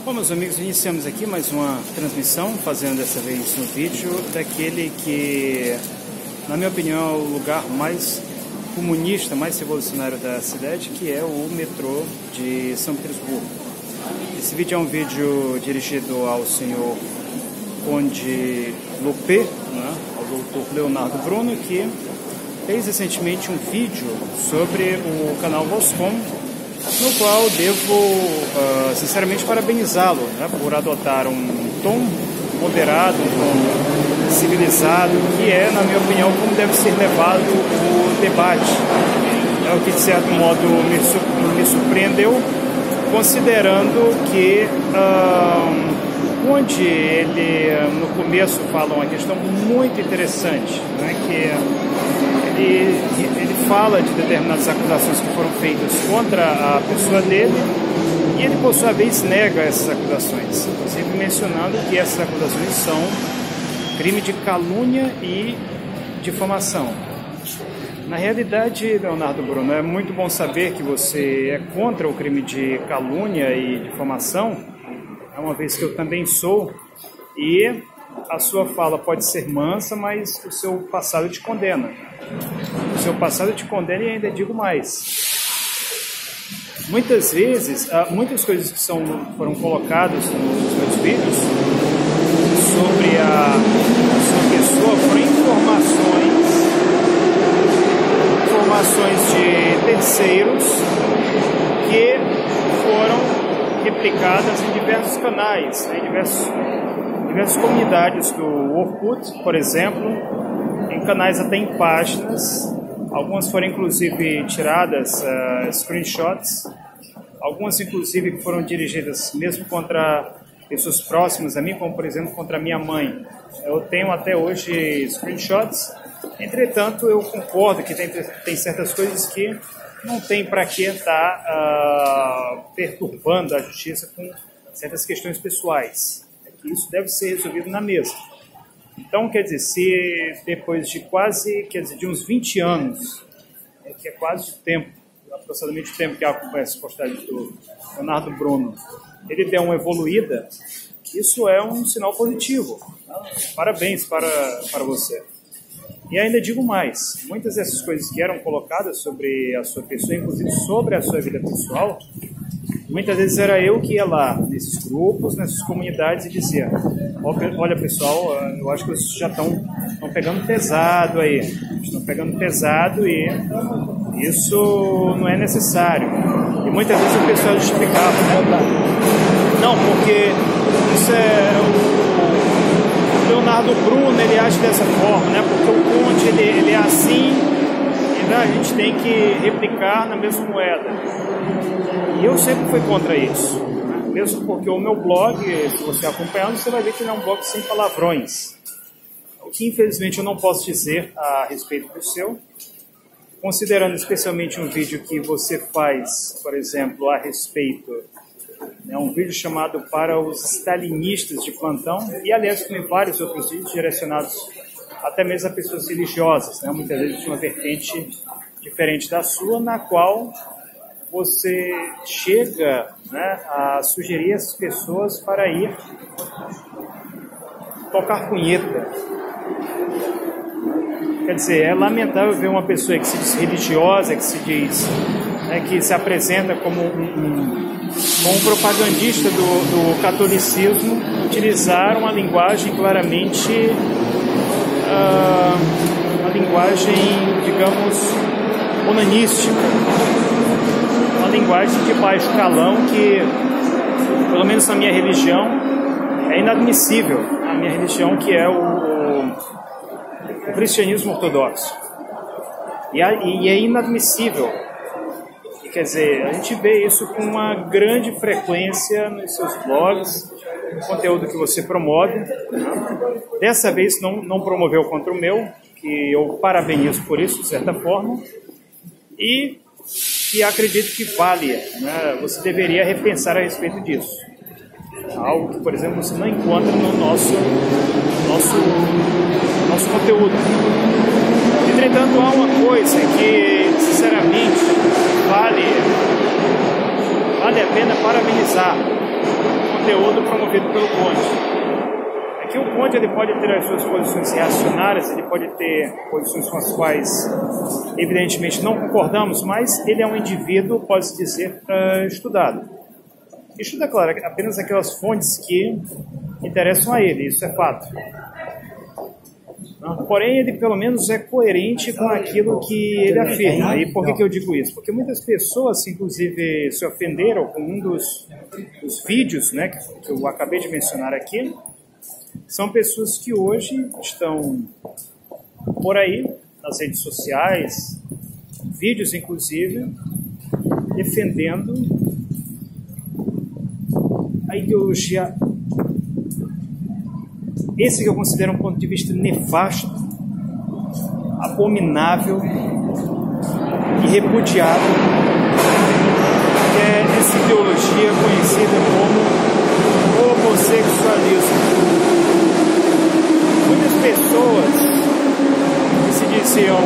Bom, meus amigos, iniciamos aqui mais uma transmissão, fazendo dessa vez um vídeo daquele que, na minha opinião, é o lugar mais comunista, mais revolucionário da cidade, que é o metrô de São Petersburgo. Esse vídeo é um vídeo dirigido ao senhor Conde Lopé, né, ao doutor Leonardo Bruno, que fez recentemente um vídeo sobre o canal Voscom, no qual devo, sinceramente, parabenizá-lo, né, por adotar um tom moderado, um tom civilizado, que é, na minha opinião, como deve ser levado o debate. É o que, de certo modo, me surpreendeu, considerando que, onde ele, no começo, fala uma questão muito interessante, né, que ele fala de determinadas acusações que foram feitas contra a pessoa dele, e ele, por sua vez, nega essas acusações, inclusive mencionando que essas acusações são crime de calúnia e difamação. Na realidade, Leonardo Bruno, é muito bom saber que você é contra o crime de calúnia e difamação, uma vez que eu também sou, e a sua fala pode ser mansa, mas o seu passado te condena. O seu passado te condena, e ainda digo mais. Muitas vezes, muitas coisas que foram colocadas nos meus vídeos sobre a sua pessoa foram informações de terceiros que foram replicadas em diversos canais, né, em diversas comunidades do Orkut, por exemplo, em canais até em páginas. Algumas foram inclusive tiradas screenshots, algumas inclusive que foram dirigidas mesmo contra pessoas próximas a mim, como por exemplo contra minha mãe. Eu tenho até hoje screenshots. Entretanto, eu concordo que tem certas coisas que não tem para que estar perturbando a justiça com certas questões pessoais. Isso deve ser resolvido na mesa. Então, quer dizer, se depois de de uns 20 anos, que é quase o tempo, aproximadamente o tempo que acompanha essa postagem do Leonardo Bruno, ele deu uma evoluída, isso é um sinal positivo. Parabéns para você. E ainda digo mais, muitas dessas coisas que eram colocadas sobre a sua pessoa, inclusive sobre a sua vida pessoal, muitas vezes era eu que ia lá, nesses grupos, nessas comunidades, e dizia: olha pessoal, eu acho que vocês já estão pegando pesado aí, estão pegando pesado e isso não é necessário. E muitas vezes o pessoal justificava, não, porque isso o Leonardo Bruno, ele age dessa forma, né? Porque o Conde, ele é assim, e a gente tem que replicar na mesma moeda. E eu sempre fui contra isso, né? Mesmo porque o meu blog, se você acompanhar, você vai ver que ele é um blog sem palavrões. O que infelizmente eu não posso dizer a respeito do seu, considerando especialmente um vídeo que você faz, por exemplo, a respeito, é um vídeo chamado Para os Stalinistas de Plantão, e aliás tem vários outros vídeos direcionados até mesmo a pessoas religiosas, né? Muitas vezes de uma vertente diferente da sua, na qual você chega, né, a sugerir essas pessoas para ir tocar punheta. Quer dizer, é lamentável ver uma pessoa que se diz religiosa, que se diz, né, que se apresenta como um propagandista do catolicismo, utilizar uma linguagem claramente, uma linguagem, digamos, onanística. Uma linguagem de baixo calão que, pelo menos na minha religião, é inadmissível. A minha religião, que é o cristianismo ortodoxo. E é inadmissível. E, quer dizer, a gente vê isso com uma grande frequência nos seus blogs, no conteúdo que você promove. Dessa vez não promoveu contra o meu, que eu parabenizo por isso, de certa forma. E acredito que vale, né? Você deveria repensar a respeito disso. Algo que, por exemplo, você não encontra no nosso conteúdo. Entretanto, há uma coisa que, sinceramente, vale a pena parabenizar. conteúdo promovido pelo Conde. Aqui o Conde ele pode ter as suas posições reacionárias, ele pode ter posições com as quais, evidentemente, não concordamos, mas ele é um indivíduo, pode-se dizer, estudado. Estuda, claro, apenas aquelas fontes que interessam a ele, isso é fato. Porém, ele pelo menos é coerente com aquilo que ele afirma. E por que eu digo isso? Porque muitas pessoas, inclusive, se ofenderam com um dos vídeos, né, que eu acabei de mencionar aqui. São pessoas que hoje estão por aí, nas redes sociais, vídeos inclusive, defendendo a ideologia, esse que eu considero um ponto de vista nefasto, abominável e repudiável, que é essa ideologia conhecida como homossexualismo. Muitas pessoas que se diziam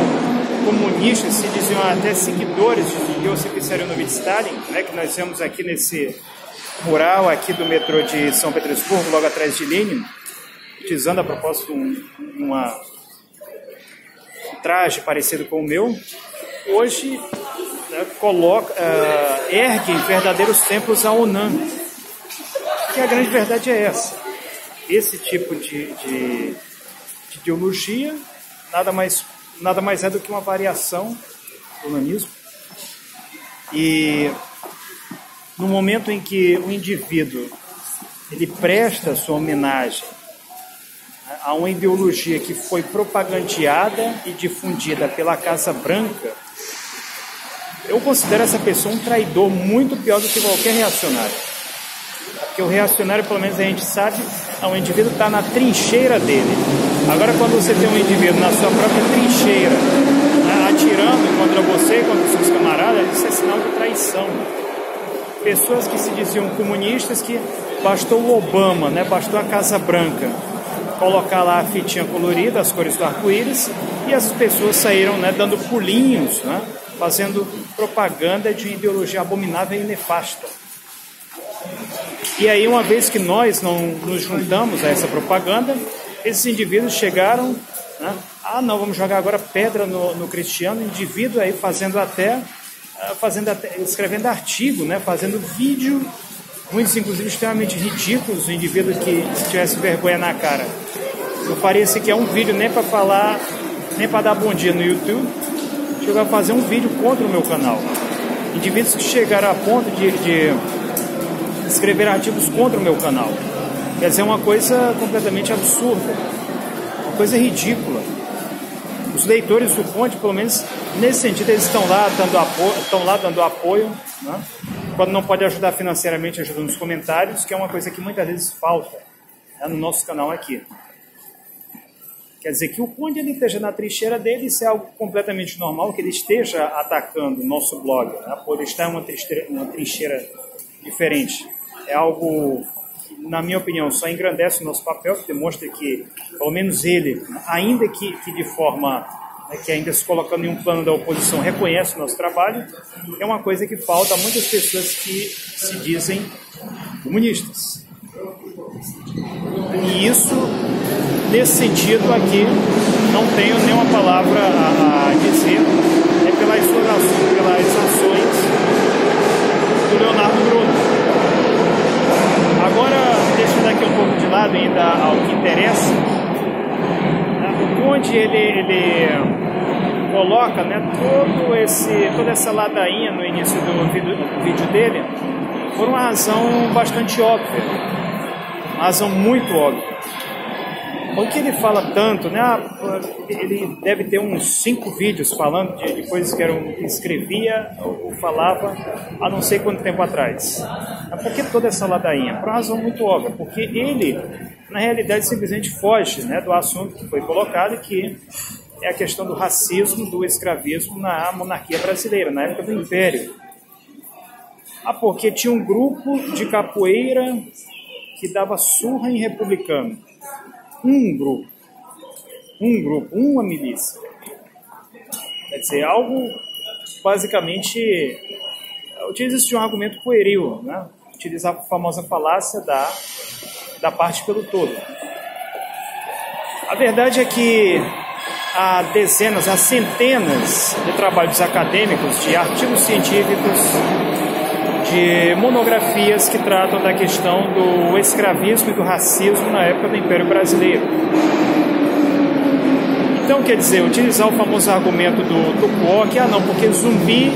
comunistas, se diziam até seguidores de Joseph Vissarionovich Stalin, né, que nós vemos aqui nesse mural aqui do metrô de São Petersburgo, logo atrás de Lenin, utilizando a propósito um traje parecido com o meu, hoje erguem verdadeiros templos à ONAN. E a grande verdade é essa. Esse tipo de ideologia nada mais é do que uma variação do onanismo. E no momento em que o indivíduo ele presta sua homenagem a uma ideologia que foi propagandeada e difundida pela Casa Branca, eu considero essa pessoa um traidor muito pior do que qualquer reacionário. Porque o reacionário, pelo menos a gente sabe, o indivíduo está na trincheira dele. Agora, quando você tem um indivíduo na sua própria trincheira, né, atirando contra você, contra os seus camaradas, isso é sinal de traição. Pessoas que se diziam comunistas, que bastou o Obama, né, bastou a Casa Branca colocar lá a fitinha colorida, as cores do arco-íris, e as pessoas saíram, né, dando pulinhos, né, fazendo propaganda de ideologia abominável e nefasta. E aí, uma vez que nós não nos juntamos a essa propaganda, esses indivíduos chegaram, né, não, vamos jogar agora pedra no cristiano, indivíduo aí escrevendo artigo, né, fazendo vídeo, muitos inclusive extremamente ridículos, o indivíduo que se tivesse vergonha na cara não faria sequer um vídeo nem para falar, nem para dar bom dia no YouTube, chegou a fazer um vídeo contra o meu canal. Indivíduos que chegaram a ponto de escrever artigos contra o meu canal. Quer dizer, uma coisa completamente absurda, uma coisa ridícula. Os leitores do Conde, pelo menos nesse sentido, eles estão lá dando apoio, né? Quando não pode ajudar financeiramente, ajuda nos comentários, que é uma coisa que muitas vezes falta, né, no nosso canal aqui. Quer dizer, que o Conde ele esteja na trincheira dele, isso é algo completamente normal, que ele esteja atacando o nosso blog, né, por estar em uma trincheira diferente. É algo que, na minha opinião, só engrandece o nosso papel, que demonstra que, pelo menos ele, ainda que de forma, né, que ainda se colocando em um plano da oposição, reconhece o nosso trabalho, é uma coisa que falta a muitas pessoas que se dizem comunistas. E isso, nesse sentido aqui, não tenho nenhuma palavra a dizer, é pelas ações do Leonardo Bruno. Agora, deixando aqui um pouco de lado ainda ao que interessa, né, onde ele coloca, né, toda essa ladainha no início do vídeo dele, por uma razão bastante óbvia, uma razão muito óbvia. O que ele fala tanto, né, ele deve ter uns 5 vídeos falando de coisas que escrevia ou falava há não sei quanto tempo atrás. Por que toda essa ladainha? Por uma razão muito óbvia, porque ele, na realidade, simplesmente foge, né, do assunto que foi colocado, que é a questão do racismo, do escravismo na monarquia brasileira, na época do Império. Porque tinha um grupo de capoeira que dava surra em republicano. Um grupo, uma milícia. Quer dizer, algo basicamente utiliza-se de um argumento pueril, né? utilizar a famosa falácia da parte pelo todo. A verdade é que há dezenas, há centenas de trabalhos acadêmicos, de artigos científicos, de monografias que tratam da questão do escravismo e do racismo na época do Império Brasileiro. Então, quer dizer, utilizar o famoso argumento do Tucuó, que, não, porque Zumbi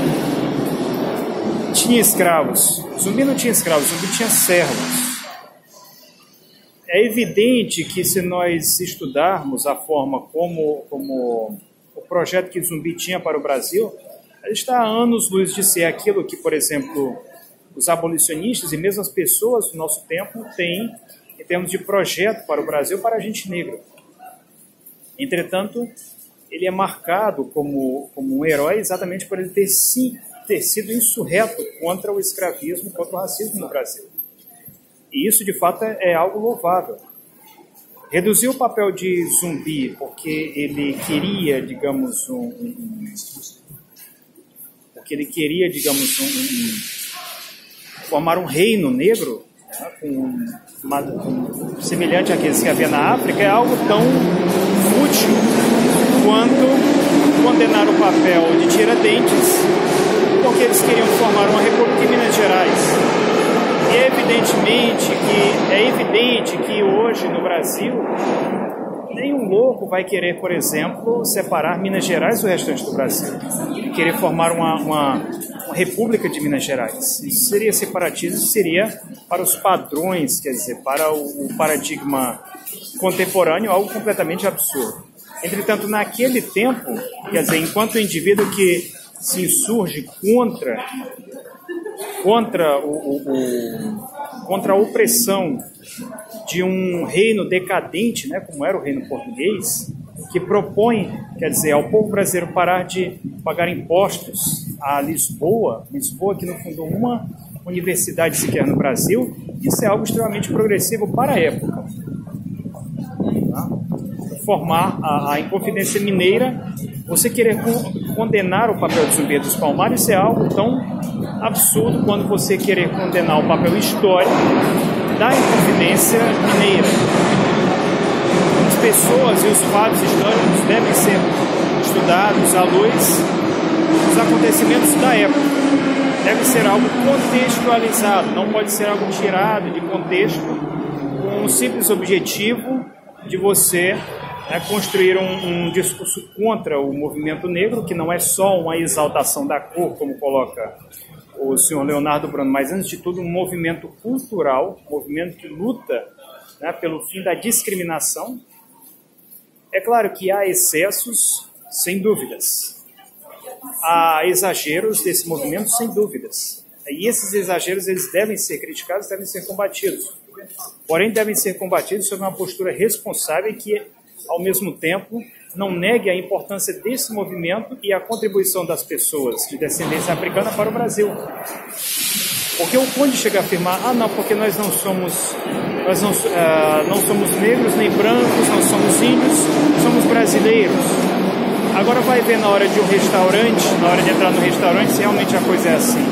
tinha escravos. Zumbi não tinha escravos, Zumbi tinha servos. É evidente que se nós estudarmos a forma como o projeto que Zumbi tinha para o Brasil, ele está a anos-luz de ser aquilo que, por exemplo, os abolicionistas e mesmo as pessoas do nosso tempo têm em termos de projeto para o Brasil, para a gente negra. Entretanto, ele é marcado como um herói exatamente por ele ter sido insurreto contra o escravismo, contra o racismo no Brasil. E isso, de fato, é algo louvável. Reduzir o papel de Zumbi porque ele queria, digamos, formar um reino negro, semelhante àqueles que havia na África, é algo tão fútil quanto condenar o papel de Tiradentes porque eles queriam formar uma república em Minas Gerais. E é evidente que hoje no Brasil nenhum louco vai querer, por exemplo, separar Minas Gerais do restante do Brasil e querer formar uma república de Minas Gerais. Isso seria separatismo, seria para os padrões, quer dizer, para o paradigma contemporâneo, algo completamente absurdo. Entretanto, naquele tempo, quer dizer, enquanto o indivíduo que se insurge contra a opressão de um reino decadente, né, como era o reino português, que propõe, quer dizer, ao povo brasileiro parar de pagar impostos a Lisboa que no fundo é uma universidade sequer no Brasil, isso é algo extremamente progressivo para a época. Tá? Formar a Inconfidência Mineira, você querer condenar o papel de Zumbi dos Palmares, isso é algo tão absurdo quando você querer condenar o papel histórico da Inconfidência Mineira. As pessoas e os fatos históricos devem ser estudados à luz dos acontecimentos da época. Deve ser algo contextualizado, não pode ser algo tirado de contexto com um simples objetivo de você construir um discurso contra o movimento negro, que não é só uma exaltação da cor, como coloca o senhor Leonardo Bruno, mas antes de tudo um movimento cultural, um movimento que luta pelo fim da discriminação. É claro que há excessos, sem dúvidas. Há exageros desse movimento, sem dúvidas. E esses exageros eles devem ser criticados, devem ser combatidos. Porém, devem ser combatidos sob uma postura responsável que, ao mesmo tempo, não negue a importância desse movimento e a contribuição das pessoas de descendência africana para o Brasil. Porque o Conde chega a afirmar, não, porque nós não somos negros nem brancos, não somos índios, somos brasileiros. Agora vai ver na hora de um restaurante, na hora de entrar no restaurante, se realmente a coisa é assim.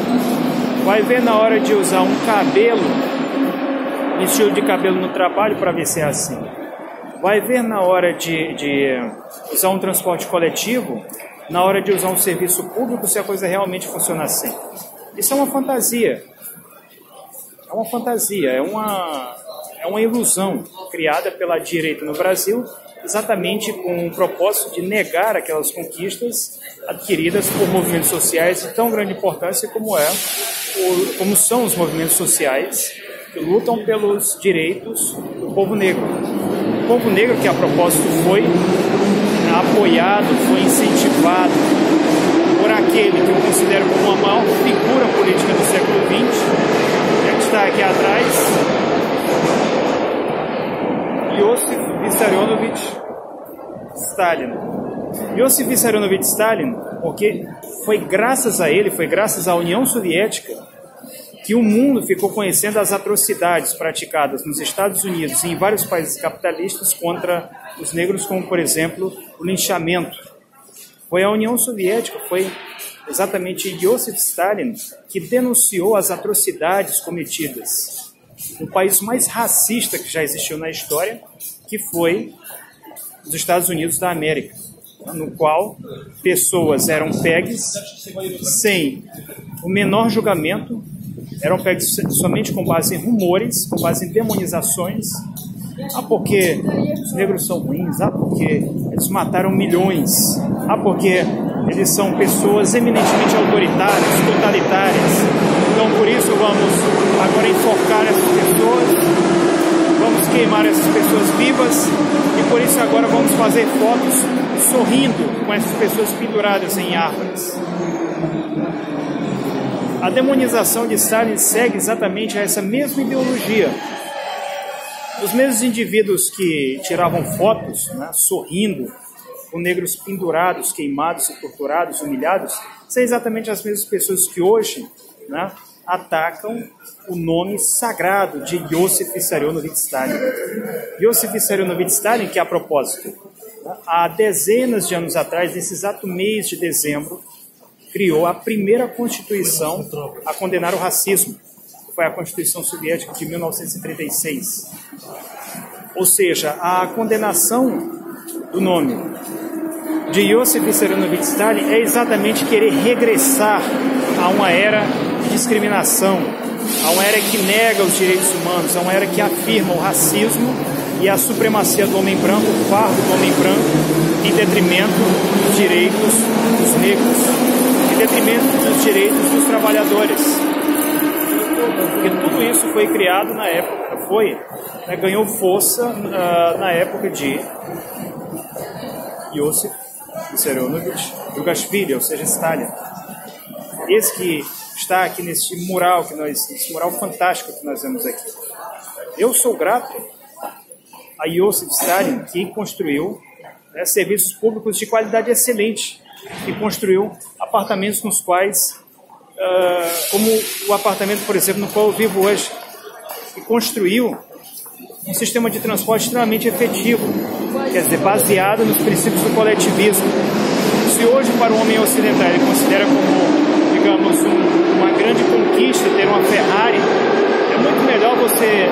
Vai ver na hora de usar um cabelo, um estilo de cabelo no trabalho, para ver se é assim. Vai ver na hora de usar um transporte coletivo, na hora de usar um serviço público, se a coisa realmente funciona assim. Isso é uma fantasia. É uma fantasia, é uma ilusão criada pela direita no Brasil, exatamente com o propósito de negar aquelas conquistas adquiridas por movimentos sociais de tão grande importância como são os movimentos sociais que lutam pelos direitos do povo negro. O povo negro que, a propósito, foi apoiado, foi incentivado por aquele que eu considero como a maior figura política do século XX, que está aqui atrás, Iosif Vissarionovich Stalin. Iosif Vissarionovich Stalin, porque foi graças a ele, foi graças à União Soviética, que o mundo ficou conhecendo as atrocidades praticadas nos Estados Unidos e em vários países capitalistas contra os negros, como, por exemplo, o linchamento. Foi a União Soviética, foi exatamente Iosif Stalin, que denunciou as atrocidades cometidas no país mais racista que já existiu na história, que foi os Estados Unidos da América, no qual pessoas eram pegues sem o menor julgamento, eram pegues somente com base em rumores, com base em demonizações. Porque os negros são ruins, porque eles mataram milhões, porque eles são pessoas eminentemente autoritárias, totalitárias. Então por isso vamos agora enforcar essas pessoas, vamos queimar essas pessoas vivas, e por isso agora vamos fazer fotos sorrindo com essas pessoas penduradas em árvores. A demonização de Stalin segue exatamente essa mesma ideologia. Os mesmos indivíduos que tiravam fotos, né, sorrindo, com negros pendurados, queimados e torturados, humilhados, são exatamente as mesmas pessoas que hoje, né, atacam o nome sagrado de Iosif Vissarionovich Stalin. Iosif Vissarionovich Stalin, que a propósito, há dezenas de anos atrás, nesse exato mês de dezembro, criou a primeira Constituição a condenar o racismo. Foi a Constituição Soviética de 1936. Ou seja, a condenação do nome de Iosif Vissarionovich Stalin é exatamente querer regressar a uma era de discriminação, a uma era que nega os direitos humanos, a uma era que afirma o racismo e a supremacia do homem branco, o fardo do homem branco, em detrimento dos direitos dos negros, em detrimento dos direitos dos trabalhadores. Porque tudo isso foi criado na época, ganhou força na época de Iosif Vissarionovich Djugashvili, ou seja, Stalin. Esse que está aqui nesse mural fantástico que nós vemos aqui. Eu sou grato a Iosif Stalin, que construiu serviços públicos de qualidade excelente, que construiu apartamentos nos quais como o apartamento, por exemplo, no qual eu vivo hoje, e construiu um sistema de transporte extremamente efetivo, quer dizer, baseado nos princípios do coletivismo. Se hoje para o homem ocidental ele considera como, digamos, uma grande conquista ter uma Ferrari, é muito melhor você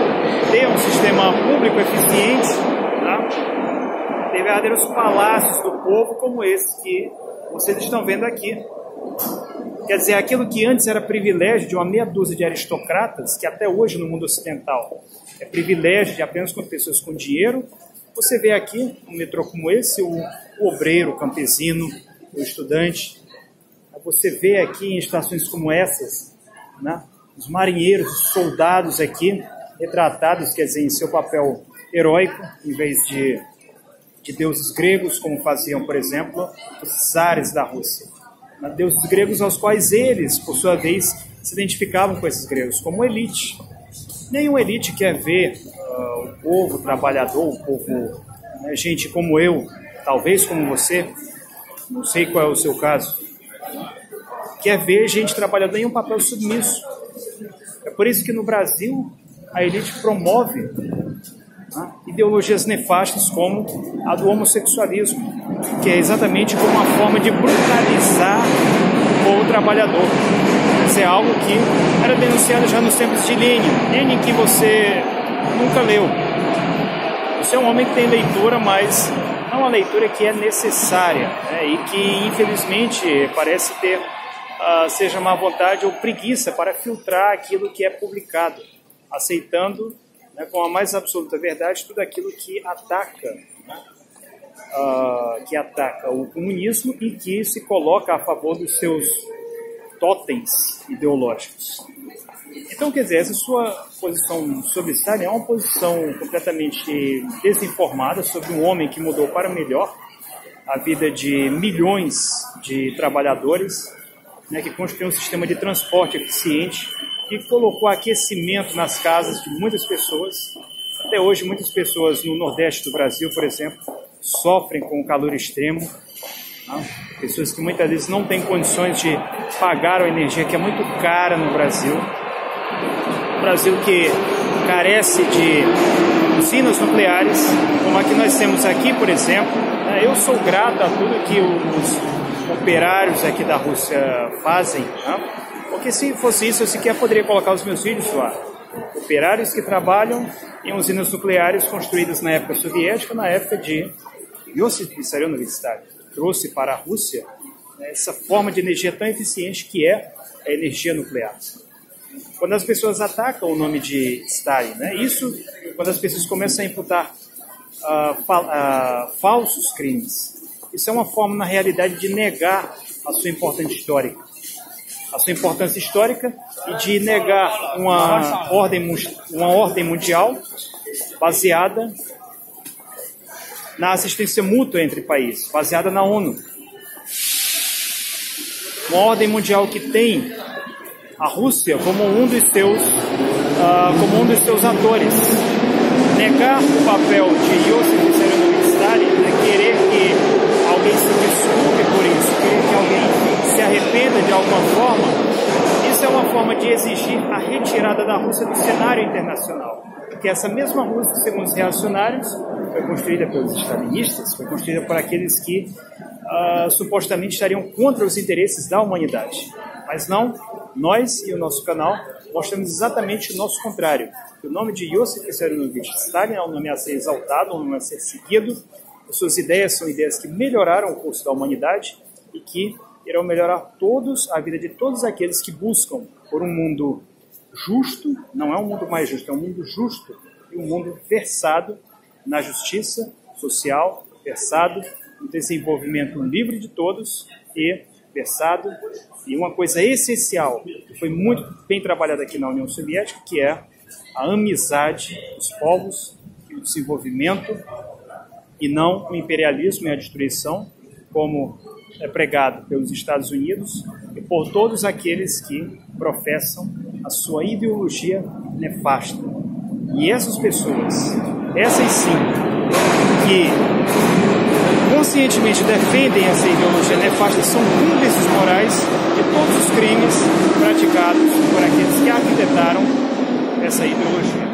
ter um sistema público eficiente, tá? Ter verdadeiros palácios do povo como esse que vocês estão vendo aqui. Quer dizer, aquilo que antes era privilégio de uma meia dúzia de aristocratas, que até hoje no mundo ocidental é privilégio de apenas com pessoas com dinheiro, você vê aqui, um metrô como esse, o obreiro, o campesino, o estudante. Você vê aqui em estações como essas, né, os marinheiros, os soldados aqui, retratados, quer dizer, em seu papel heróico, em vez de deuses gregos, como faziam, por exemplo, os czares da Rússia. Deuses gregos aos quais eles, por sua vez, se identificavam com esses gregos como elite. Nenhuma elite quer ver o povo trabalhador, o povo, gente como eu, talvez como você, não sei qual é o seu caso, quer ver gente trabalhadora em um papel submisso. É por isso que no Brasil a elite promove ideologias nefastas como a do homossexualismo, que é exatamente como uma forma de brutalizar o povo trabalhador. Isso é algo que era denunciado já nos tempos de Lenin que você nunca leu. Você é um homem que tem leitura, mas não uma leitura que é necessária, e que infelizmente parece ter seja má vontade ou preguiça para filtrar aquilo que é publicado, aceitando com a mais absoluta verdade tudo aquilo que ataca o comunismo e que se coloca a favor dos seus totens ideológicos. Então, quer dizer, essa sua posição sobre Stalin é uma posição completamente desinformada sobre um homem que mudou para melhor a vida de milhões de trabalhadores, que construiu um sistema de transporte eficiente, que colocou aquecimento nas casas de muitas pessoas. Até hoje, muitas pessoas no Nordeste do Brasil, por exemplo, sofrem com o calor extremo. Pessoas que muitas vezes não têm condições de pagar a energia, que é muito cara no Brasil. Um Brasil que carece de usinas nucleares, como a que nós temos aqui, por exemplo. Eu sou grato a tudo que operários aqui da Rússia fazem, né? Porque se fosse isso, eu sequer poderia colocar os meus filhos lá. Operários que trabalham em usinas nucleares construídas na época soviética, na época de Iosif Vissarionovich Stalin. Trouxe para a Rússia, né, essa forma de energia tão eficiente que é a energia nuclear. Quando as pessoas atacam o nome de Stalin, né, isso quando as pessoas começam a imputar falsos crimes, isso é uma forma, na realidade, de negar a sua importância histórica. A sua importância histórica e de negar uma ordem mundial baseada na assistência mútua entre países, baseada na ONU. Uma ordem mundial que tem a Rússia como um dos seus atores. Negar o papel de Iosif Vissarionovich Stalin é querer que alguém se desculpe por isso, querer que alguém se arrependa de alguma forma. Isso é uma forma de exigir a retirada da Rússia do cenário internacional. Porque essa mesma Rússia, segundo os reacionários, foi construída pelos stalinistas, foi construída por aqueles que supostamente estariam contra os interesses da humanidade. Mas não, nós e o nosso canal mostramos exatamente o nosso contrário. O nome de Iosif Vissarionovich Stalin é um nome a ser exaltado, um nome a ser seguido. As suas ideias são ideias que melhoraram o curso da humanidade e que irão melhorar a vida de todos aqueles que buscam por um mundo justo, não é um mundo mais justo, é um mundo justo e um mundo versado na justiça social, versado no desenvolvimento livre de todos e versado em uma coisa essencial, que foi muito bem trabalhada aqui na União Soviética, que é a amizade dos povos e o desenvolvimento, e não o imperialismo e a destruição, como é pregado pelos Estados Unidos e por todos aqueles que professam a sua ideologia nefasta. E essas pessoas, essas sim, que conscientemente defendem essa ideologia nefasta, são cúmplices morais de todos os crimes praticados por aqueles que arquitetaram essa ideologia.